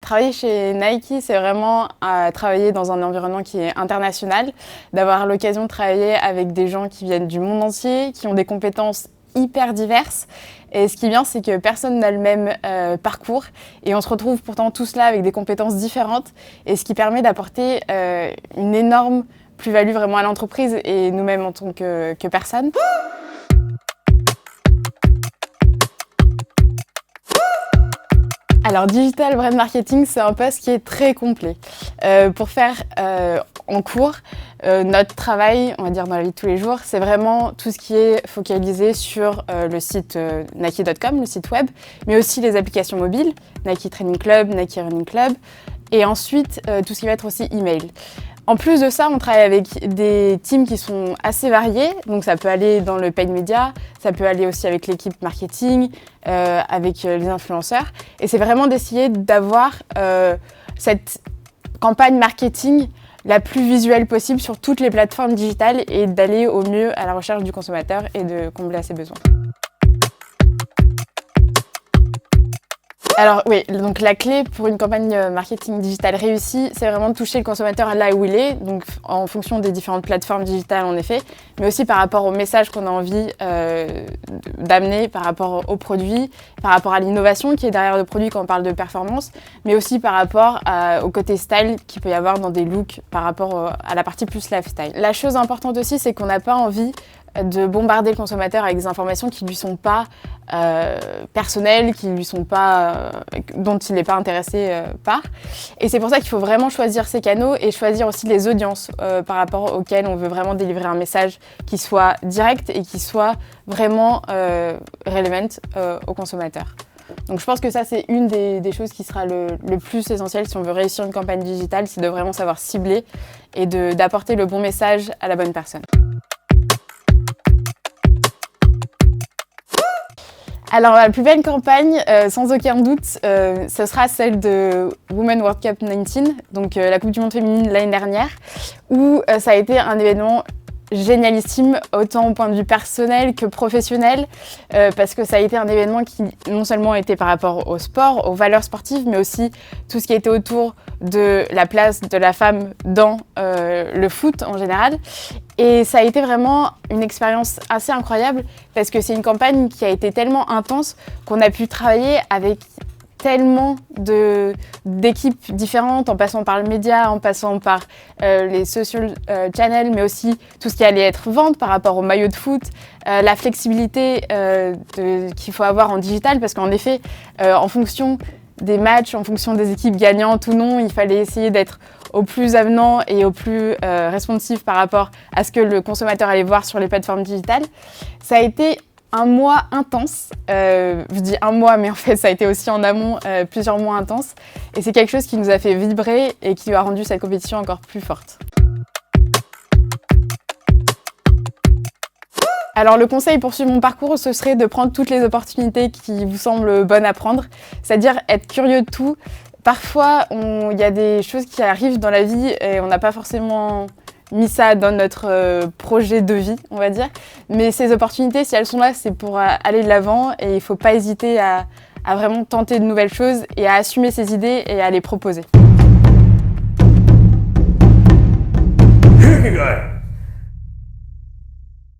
Travailler chez Nike, c'est vraiment travailler dans un environnement qui est international, d'avoir l'occasion de travailler avec des gens qui viennent du monde entier, qui ont des compétences hyper diverses. Et ce qui est bien, c'est que personne n'a le même parcours et on se retrouve pourtant tous là avec des compétences différentes et ce qui permet d'apporter une énorme plus-value vraiment à l'entreprise et nous-mêmes en tant que personnes. Alors, digital brand marketing, c'est un poste qui est très complet. Pour faire en cours, notre travail, on va dire dans la vie de tous les jours, c'est vraiment tout ce qui est focalisé sur le site Nike.com, le site web, mais aussi les applications mobiles, Nike Training Club, Nike Running Club, et ensuite tout ce qui va être aussi email. En plus de ça, on travaille avec des teams qui sont assez variés, donc ça peut aller dans le paid media, ça peut aller aussi avec l'équipe marketing, avec les influenceurs. Et c'est vraiment d'essayer d'avoir cette campagne marketing la plus visuelle possible sur toutes les plateformes digitales et d'aller au mieux à la recherche du consommateur et de combler à ses besoins. Alors oui, donc la clé pour une campagne marketing digitale réussie, c'est vraiment de toucher le consommateur là où il est, donc en fonction des différentes plateformes digitales en effet, mais aussi par rapport au message qu'on a envie d'amener, par rapport aux produits, par rapport à l'innovation qui est derrière le produit quand on parle de performance, mais aussi par rapport au côté style qu'il peut y avoir dans des looks par rapport à la partie plus lifestyle. La chose importante aussi, c'est qu'on n'a pas envie de bombarder le consommateur avec des informations qui ne lui sont pas personnelles, dont il n'est pas intéressé par. Et c'est pour ça qu'il faut vraiment choisir ses canaux et choisir aussi les audiences par rapport auxquelles on veut vraiment délivrer un message qui soit direct et qui soit vraiment relevant au consommateur. Donc je pense que ça, c'est une des choses qui sera le plus essentiel si on veut réussir une campagne digitale, c'est de vraiment savoir cibler et d'apporter le bon message à la bonne personne. Alors la plus belle campagne, sans aucun doute, ce sera celle de Women's World Cup 19, donc la Coupe du Monde féminine l'année dernière, où ça a été un événement génialissime, autant au point de vue personnel que professionnel, parce que ça a été un événement qui non seulement était par rapport au sport, aux valeurs sportives, mais aussi tout ce qui était autour de la place de la femme dans le foot en général. Et ça a été vraiment une expérience assez incroyable parce que c'est une campagne qui a été tellement intense qu'on a pu travailler avec tellement d'équipes différentes, en passant par le média, en passant par les social channels, mais aussi tout ce qui allait être vente par rapport au maillot de foot, la flexibilité qu'il faut avoir en digital parce qu'en effet, en fonction des matchs, en fonction des équipes gagnantes ou non, il fallait essayer d'être au plus avenant et au plus responsif par rapport à ce que le consommateur allait voir sur les plateformes digitales. Ça a été un mois intense, je dis un mois, mais en fait ça a été aussi en amont plusieurs mois intenses. Et c'est quelque chose qui nous a fait vibrer et qui a rendu cette compétition encore plus forte. Alors le conseil pour suivre mon parcours, ce serait de prendre toutes les opportunités qui vous semblent bonnes à prendre, c'est-à-dire être curieux de tout. Parfois, il y a des choses qui arrivent dans la vie et on n'a pas forcément mis ça dans notre projet de vie, on va dire. Mais ces opportunités, si elles sont là, c'est pour aller de l'avant et il ne faut pas hésiter à vraiment tenter de nouvelles choses et à assumer ses idées et à les proposer.